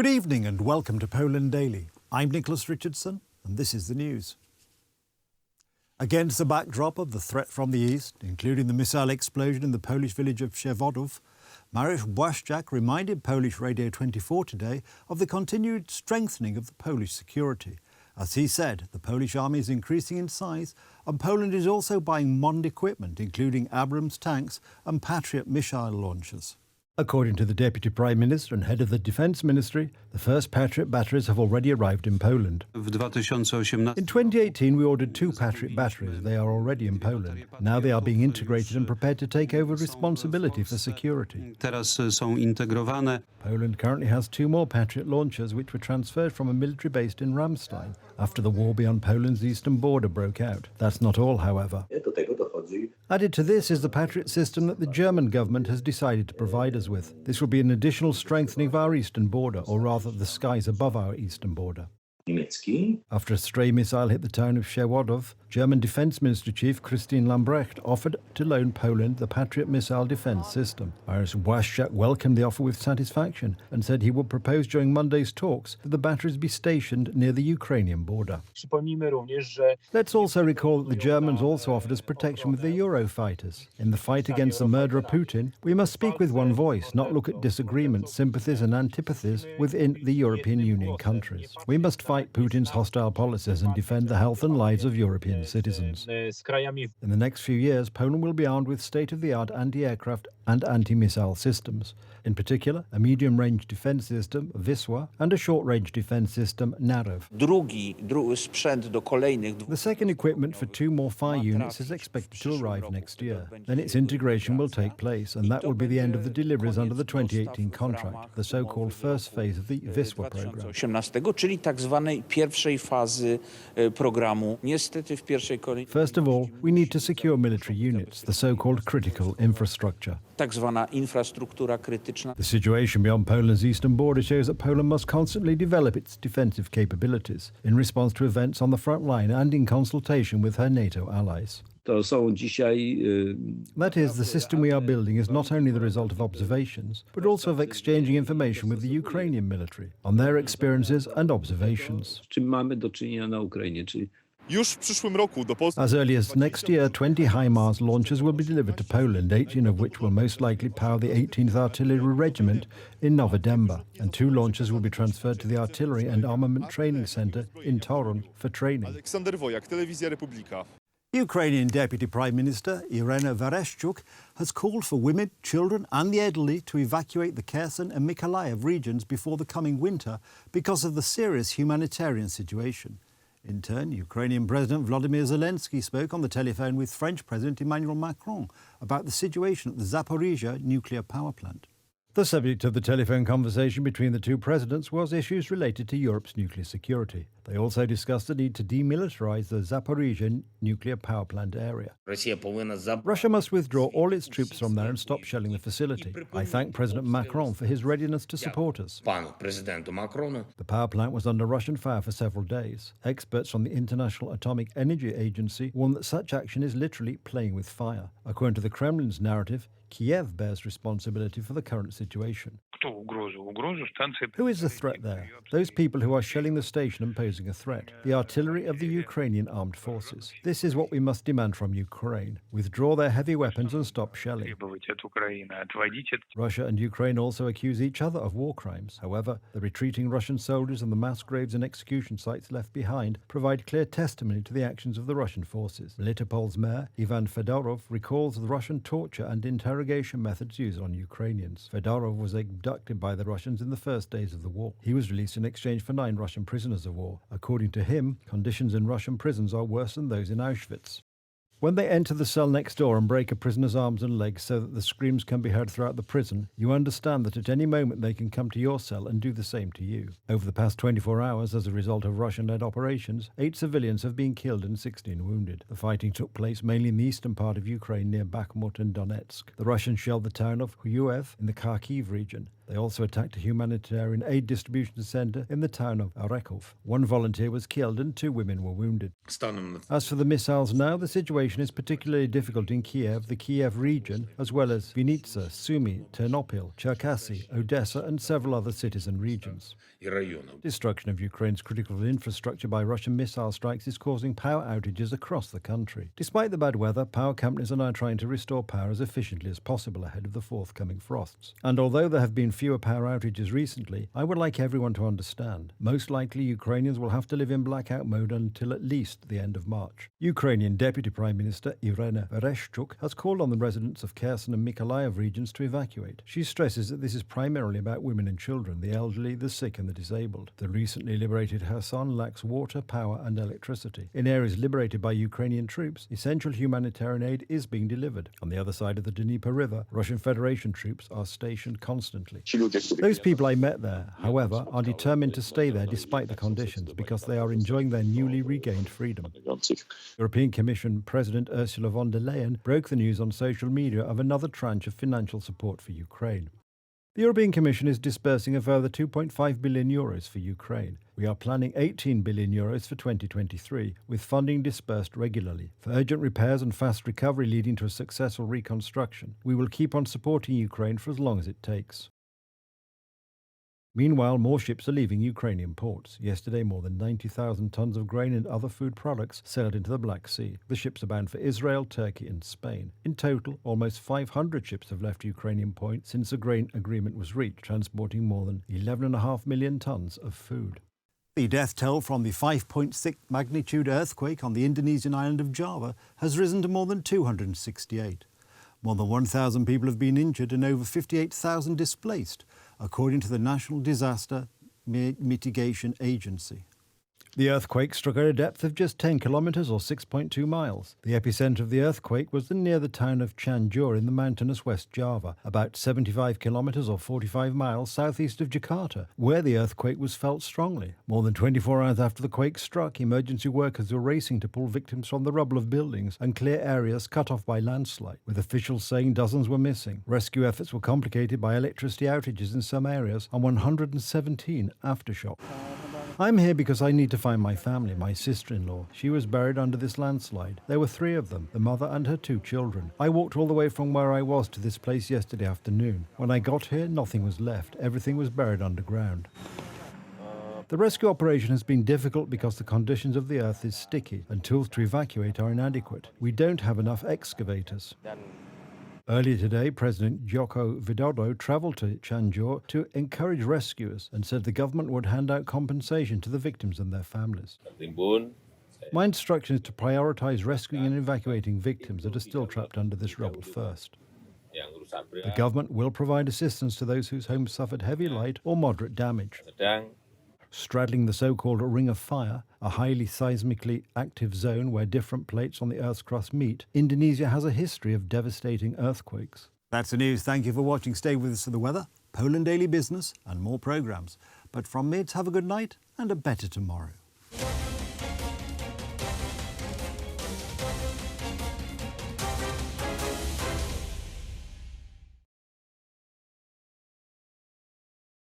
Good evening and welcome to Poland Daily. I'm Nicholas Richardson and this is the news. Against the backdrop of the threat from the east, including the missile explosion in the Polish village of Przewodów, Mariusz Błaszczak reminded Polish Radio 24 today of the continued strengthening of the Polish security. As he said, the Polish army is increasing in size and Poland is also buying modern equipment, including Abrams tanks and Patriot missile launchers. According to the Deputy Prime Minister and head of the Defence Ministry, the first Patriot batteries have already arrived in Poland. In 2018, we ordered 2 Patriot batteries. They are already in Poland. Now they are being integrated and prepared to take over responsibility for security. Poland currently has 2 more Patriot launchers which were transferred from a military base in Ramstein after the war beyond Poland's eastern border broke out. That's not all, however. Added to this is the Patriot system that the German government has decided to provide us with. This will be an additional strengthening of our eastern border, or rather the skies above our eastern border. After a stray missile hit the town of Przewodów, German Defence Ministry Chief Christine Lambrecht offered to loan Poland the Patriot missile defence system. Mariusz Błaszczak welcomed the offer with satisfaction and said he would propose during Monday's talks that the batteries be stationed near the Ukrainian border. Let's also recall that the Germans also offered us protection with their Eurofighters. In the fight against the murderer Putin, we must speak with one voice, not look at disagreements, sympathies and antipathies within the European Union countries. We must fight Putin's hostile policies and defend the health and lives of European citizens. In the next few years, Poland will be armed with state-of-the-art anti-aircraft and anti-missile systems. In particular, a medium-range defence system, Wisła, and a short-range defence system, Narew. The second equipment for 2 more fire units is expected to arrive next year. Then its integration will take place, and that will be the end of the deliveries under the 2018 contract, the so-called first phase of the Wisła programme. First of all, we need to secure military units, the so-called critical infrastructure. The situation beyond Poland's eastern border shows that Poland must constantly develop its defensive capabilities in response to events on the front line and in consultation with her NATO allies. That is, the system we are building is not only the result of observations, but also of exchanging information with the Ukrainian military on their experiences and observations. As early as next year, 20 HIMARS launchers will be delivered to Poland, 18 of which will most likely power the 18th Artillery Regiment in Novodemba, and 2 launchers will be transferred to the Artillery and Armament Training Centre in Toruń for training. Ukrainian Deputy Prime Minister Irina Vereshchuk has called for women, children and the elderly to evacuate the Kherson and Mykolaiv regions before the coming winter because of the serious humanitarian situation. In turn, Ukrainian President Volodymyr Zelensky spoke on the telephone with French President Emmanuel Macron about the situation at the Zaporizhzhia nuclear power plant. The subject of the telephone conversation between the 2 presidents was issues related to Europe's nuclear security. They also discussed the need to demilitarize the Zaporizhzhia nuclear power plant area. Russia must withdraw all its troops from there and stop shelling the facility. I thank President Macron for his readiness to support us. The power plant was under Russian fire for several days. Experts from the International Atomic Energy Agency warn that such action is literally playing with fire. According to the Kremlin's narrative, Kiev bears responsibility for the current situation. Who is the threat there? Those people who are shelling the station and posing a threat. The artillery of the Ukrainian armed forces. This is what we must demand from Ukraine. Withdraw their heavy weapons and stop shelling. Russia and Ukraine also accuse each other of war crimes. However, the retreating Russian soldiers and the mass graves and execution sites left behind provide clear testimony to the actions of the Russian forces. Melitopol's mayor, Ivan Fedorov, recalls the Russian torture and interrogation methods used on Ukrainians. Fedorov was abducted by the Russians in the first days of the war. He was released in exchange for 9 Russian prisoners of war. According to him, conditions in Russian prisons are worse than those in Auschwitz. When they enter the cell next door and break a prisoner's arms and legs so that the screams can be heard throughout the prison, you understand that at any moment they can come to your cell and do the same to you. Over the past 24 hours, as a result of Russian-led operations, 8 civilians have been killed and 16 wounded. The fighting took place mainly in the eastern part of Ukraine near Bakhmut and Donetsk. The Russians shelled the town of Huyev in the Kharkiv region. They also attacked a humanitarian aid distribution centre in the town of Orekov. 1 volunteer was killed and 2 women were wounded. As for the missiles now, the situation evacuation is particularly difficult in Kiev, the Kiev region, as well as Vinnytsia, Sumy, Ternopil, Cherkasy, Odessa and several other cities and regions. Destruction of Ukraine's critical infrastructure by Russian missile strikes is causing power outages across the country. Despite the bad weather, power companies are now trying to restore power as efficiently as possible ahead of the forthcoming frosts. And although there have been fewer power outages recently, I would like everyone to understand, most likely Ukrainians will have to live in blackout mode until at least the end of March. Ukrainian Deputy Prime Minister Irina Vereshchuk has called on the residents of Kherson and Mykolaiv regions to evacuate. She stresses that this is primarily about women and children, the elderly, the sick and the disabled. The recently liberated Kherson lacks water, power and electricity. In areas liberated by Ukrainian troops, essential humanitarian aid is being delivered. On the other side of the Dnieper River, Russian Federation troops are stationed constantly. Those people I met there, however, are determined to stay there despite the conditions because they are enjoying their newly regained freedom. European Commission President Ursula von der Leyen broke the news on social media of another tranche of financial support for Ukraine. The European Commission is disbursing a further €2.5 billion for Ukraine. We are planning €18 billion for 2023, with funding disbursed regularly. For urgent repairs and fast recovery leading to a successful reconstruction, we will keep on supporting Ukraine for as long as it takes. Meanwhile, more ships are leaving Ukrainian ports. Yesterday, more than 90,000 tons of grain and other food products sailed into the Black Sea. The ships are bound for Israel, Turkey and Spain. In total, almost 500 ships have left Ukrainian ports since a grain agreement was reached, transporting more than 11.5 million tons of food. The death toll from the 5.6 magnitude earthquake on the Indonesian island of Java has risen to more than 268. More than 1,000 people have been injured and over 58,000 displaced, according to the National Disaster Mitigation Agency. The earthquake struck at a depth of just 10 kilometres or 6.2 miles. The epicentre of the earthquake was near the town of Cianjur in the mountainous West Java, about 75 kilometres or 45 miles southeast of Jakarta, where the earthquake was felt strongly. More than 24 hours after the quake struck, emergency workers were racing to pull victims from the rubble of buildings and clear areas cut off by landslide, with officials saying dozens were missing. Rescue efforts were complicated by electricity outages in some areas and 117 aftershocks. I'm here because I need to find my family, my sister-in-law. She was buried under this landslide. There were 3 of them, the mother and her 2 children. I walked all the way from where I was to this place yesterday afternoon. When I got here, nothing was left. Everything was buried underground. The rescue operation has been difficult because the conditions of the earth is sticky and tools to evacuate are inadequate. We don't have enough excavators. Earlier today, President Joko Widodo travelled to Cianjur to encourage rescuers and said the government would hand out compensation to the victims and their families. My instruction is to prioritise rescuing and evacuating victims that are still trapped under this rubble first. The government will provide assistance to those whose homes suffered heavy, light or moderate damage. Straddling the so-called Ring of Fire, a highly seismically active zone where different plates on the Earth's crust meet, Indonesia has a history of devastating earthquakes. That's the news. Thank you for watching. Stay with us for the weather, Poland Daily Business and more programmes. But from me, it's have a good night and a better tomorrow.